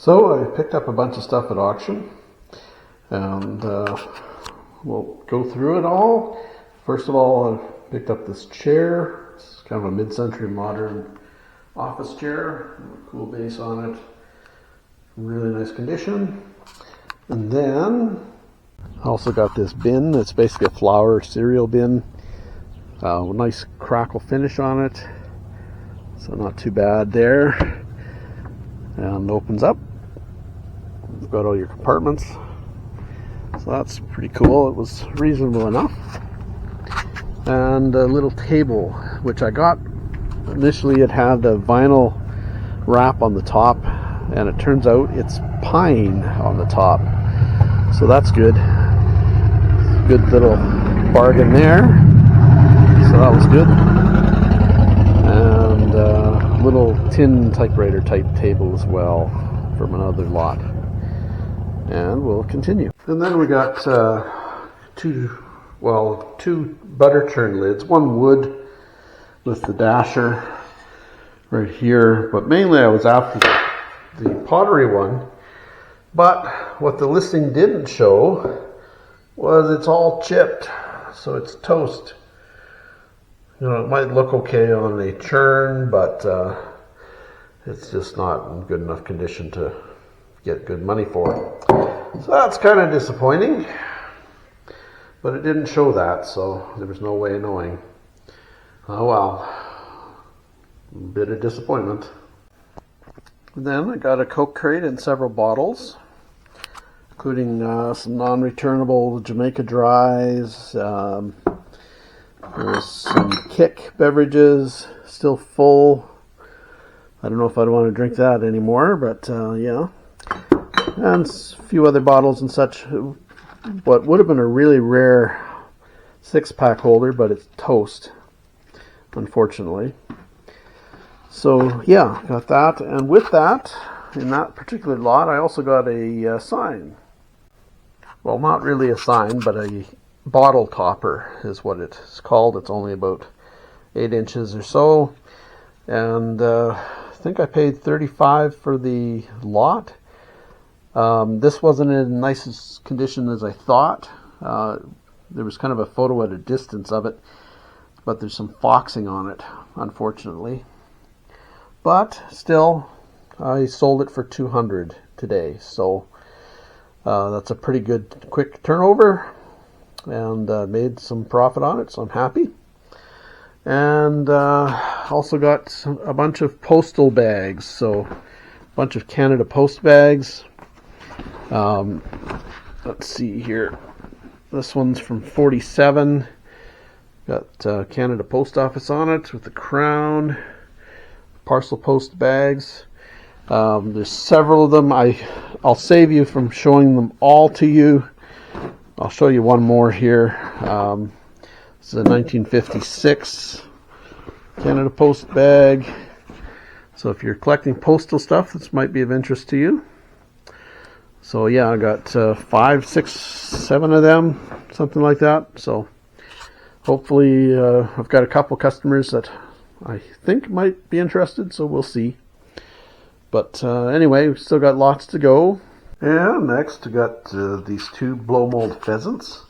So I picked up a bunch of stuff at auction, and we'll go through it all. First of all, I picked up this chair. It's kind of a mid-century modern office chair, cool base on it, really nice condition. And then I also got this bin that's basically a flour cereal bin. Nice crackle finish on it, so not too bad there. And opens up. You've got all your compartments, so that's pretty cool. It was reasonable enough. And a little table, which I got initially. It had a vinyl wrap on the top, and it turns out it's pine on the top, so that's good. Good little bargain there, so that was good. And a little tin typewriter type table as well from another lot. And we'll continue. And then we got two butter churn lids, one wood with the dasher right here, but mainly I was after the pottery one. But what the listing didn't show was it's all chipped, so it's toast. You know, it might look okay on a churn, but it's just not in good enough condition to get good money for it. So that's kind of disappointing, but it didn't show that, so there was no way of knowing. Oh well, a bit of disappointment. And then I got a Coke crate and several bottles, including some non-returnable Jamaica Dries. There's some Kick beverages, still full. I don't know if I'd want to drink that anymore, but yeah. And a few other bottles and such. What would have been a really rare 6-pack holder, but it's toast, unfortunately. So yeah, got that. And with that, in that particular lot, I also got a sign. Well, not really a sign, but a bottle topper is what it's called. It's only about 8 inches or so. And I think I paid $35 for the lot. This wasn't in nicest condition as I thought. There was kind of a photo at a distance of it, but there's some foxing on it, unfortunately. But still, I sold it for $200 today, so that's a pretty good quick turnover, and made some profit on it, so I'm happy. And also got a bunch of postal bags, so a bunch of Canada Post bags. Let's see here. This one's from 47. Got Canada Post Office on it with the crown. Parcel post bags. There's several of them. I'll save you from showing them all to you. I'll show you one more here. This is a 1956 Canada Post bag. So if you're collecting postal stuff, this might be of interest to you. So yeah, I got 5, 6, 7 of them, something like that. So hopefully I've got a couple customers that I think might be interested, so we'll see. But anyway, we've still got lots to go. And next I got these 2 blow mold pheasants.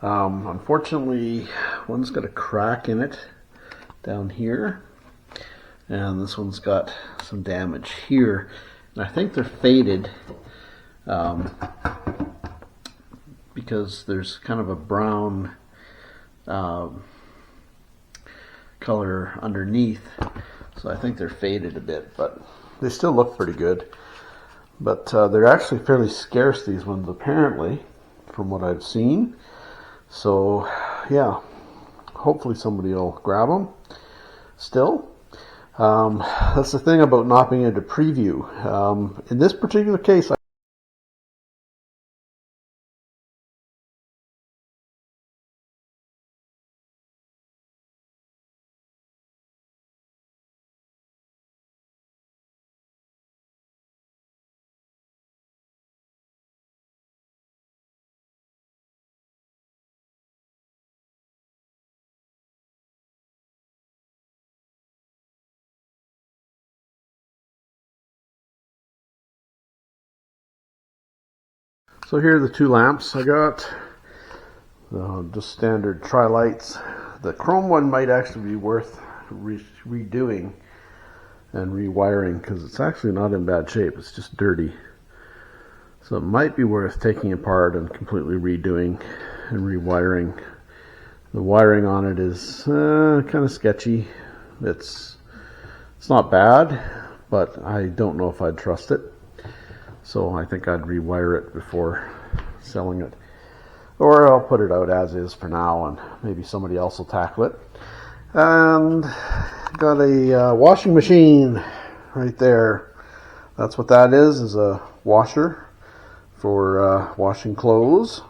Unfortunately, one's got a crack in it down here, and this one's got some damage here. And I think they're faded. Because there's kind of a brown color underneath, so I think they're faded a bit, but they still look pretty good. But they're actually fairly scarce, these ones, apparently, from what I've seen. So yeah, hopefully somebody will grab them still. That's the thing about not being able to preview. In this particular case, So here are the two lamps I got. Just standard tri-lights. The chrome one might actually be worth redoing and rewiring because it's actually not in bad shape. It's just dirty. So it might be worth taking apart and completely redoing and rewiring. The wiring on it is kind of sketchy. It's not bad, but I don't know if I'd trust it. So I think I'd rewire it before selling it. Or I'll put it out as is for now and maybe somebody else will tackle it. And got a washing machine right there. That's what that is a washer for washing clothes.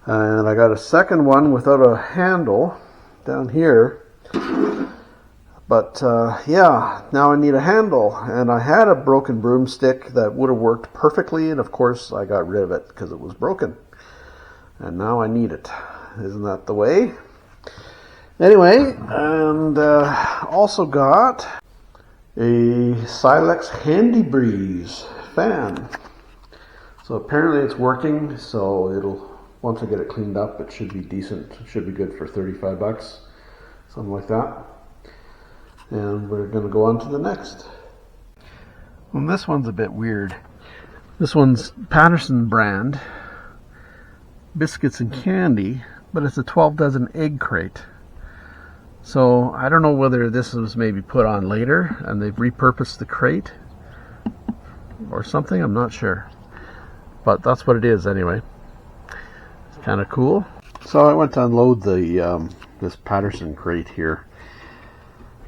And I got a second one without a handle down here. But yeah, now I need a handle. And I had a broken broomstick that would have worked perfectly, and of course I got rid of it because it was broken. And now I need it. Isn't that the way? Anyway, and also got a Silex Handy Breeze fan. So apparently it's working, so it'll, once I get it cleaned up, it should be decent. It should be good for 35 bucks, something like that. And we're going to go on to the next. Well, this one's a bit weird. This one's Patterson brand, biscuits and candy, but it's a 12 dozen egg crate. So I don't know whether this was maybe put on later and they've repurposed the crate or something. I'm not sure, but that's what it is anyway. It's kind of cool. So I went to unload the this Patterson crate here,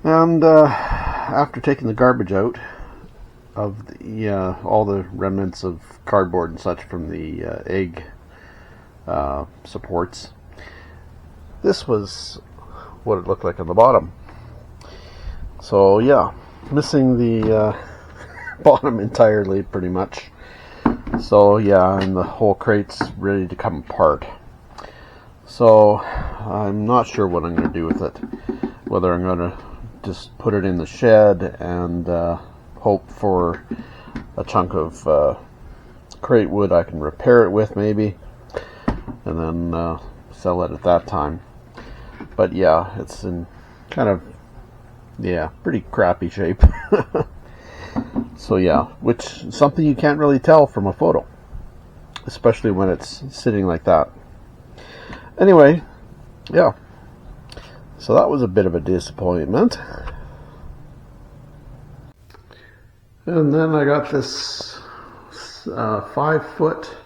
and after taking the garbage out of the all the remnants of cardboard and such from the egg supports, this was what it looked like on the bottom. So yeah, missing the bottom entirely pretty much. So yeah, and the whole crate's ready to come apart. So I'm not sure what I'm going to do with it. Whether I'm going to just put it in the shed and hope for a chunk of crate wood I can repair it with maybe, and then sell it at that time. But yeah, it's in kind of, yeah, pretty crappy shape. So yeah, which is something you can't really tell from a photo, especially when it's sitting like that. Anyway, yeah, so that was a bit of a disappointment. And then I got this 5-foot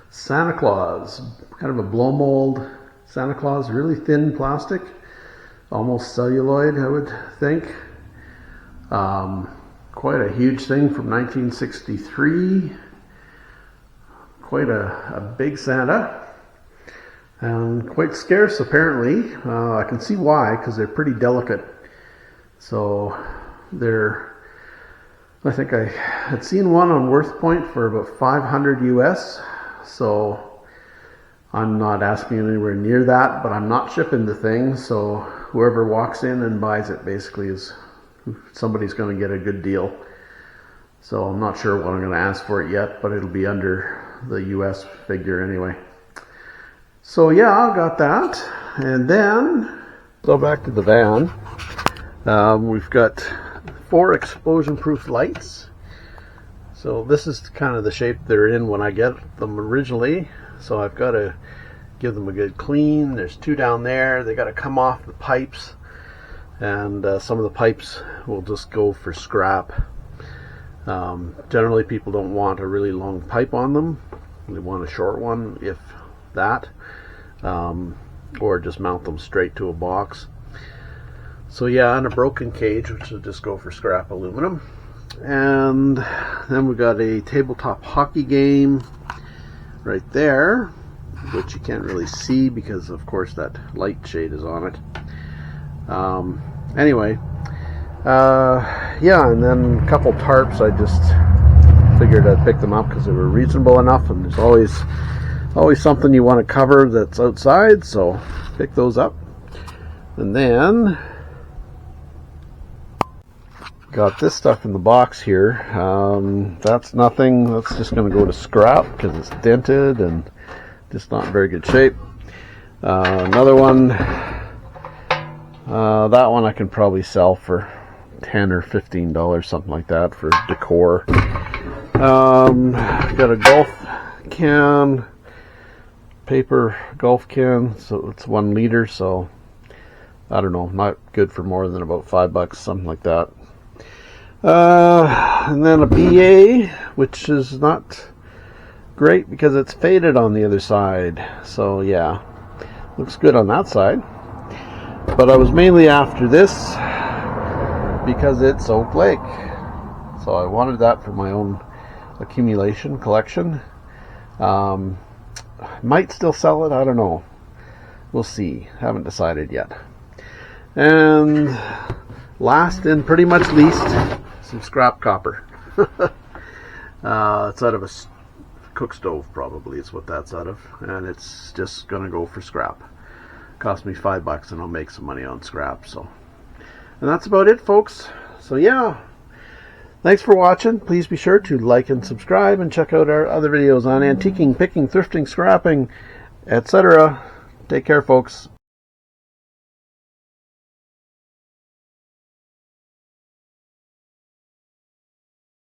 Santa Claus, kind of a blow mold Santa Claus, really thin plastic, almost celluloid, I would think. Quite a huge thing from 1963. Quite a big Santa, and quite scarce apparently. I can see why, because they're pretty delicate. So they're, I think I had seen one on Worth Point for about 500 US. So I'm not asking anywhere near that, but I'm not shipping the thing, so whoever walks in and buys it basically is somebody's going to get a good deal. So I'm not sure what I'm going to ask for it yet, but it'll be under the US figure anyway. So yeah, I got that. And then, go back to the van. We've got 4 explosion-proof lights. So this is kind of the shape they're in when I get them originally. So I've got to give them a good clean. There's 2 down there. They got to come off the pipes, and some of the pipes will just go for scrap. Generally people don't want a really long pipe on them. They want a short one, if that, or just mount them straight to a box. So yeah, and a broken cage, which will just go for scrap aluminum. And then we got a tabletop hockey game right there, which you can't really see because of course that light shade is on it. Anyway, yeah, and then a couple tarps. I just figured I'd pick them up because they were reasonable enough, and there's always something you want to cover that's outside, so pick those up. And then got this stuff in the box here. That's nothing. That's just going to go to scrap because it's dented and just not in very good shape. Another one, that one I can probably sell for $10 or $15, something like that, for decor. Got a golf can, paper golf can, so it's 1 liter, so I don't know, not good for more than about $5, something like that. And then a BA, which is not great because it's faded on the other side, so yeah, looks good on that side. But I was mainly after this because it's Oak Lake, so I wanted that for my own accumulation collection. Might still sell it, I don't know, we'll see, haven't decided yet. And last and pretty much least, some scrap copper. It's out of a cook stove, probably is what that's out of, and it's just gonna go for scrap. Cost me $5 and I'll make some money on scrap. So, and that's about it, folks. So yeah, thanks for watching. Please be sure to like and subscribe and check out our other videos on antiquing, picking, thrifting, scrapping, etc. Take care, folks.